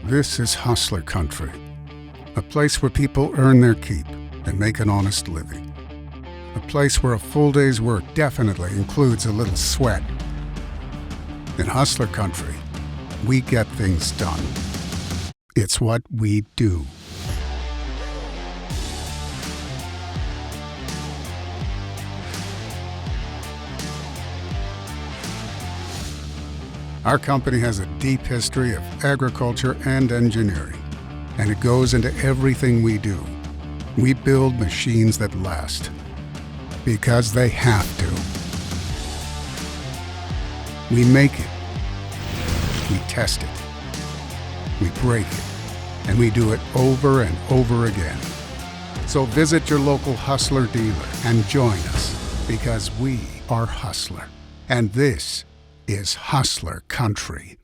This is hustler country, a place where people earn their keep and make an honest living. A place where a full day's work definitely includes a little sweat. In hustler country, we get things done. It's what we do. Our company has a deep history of agriculture and engineering, and it goes into everything we do. We build machines that last, because they have to. We make it, we test it, we break it, and we do it over and over again. So visit your local Hustler dealer and join us, because we are Hustler. And this is hustler country.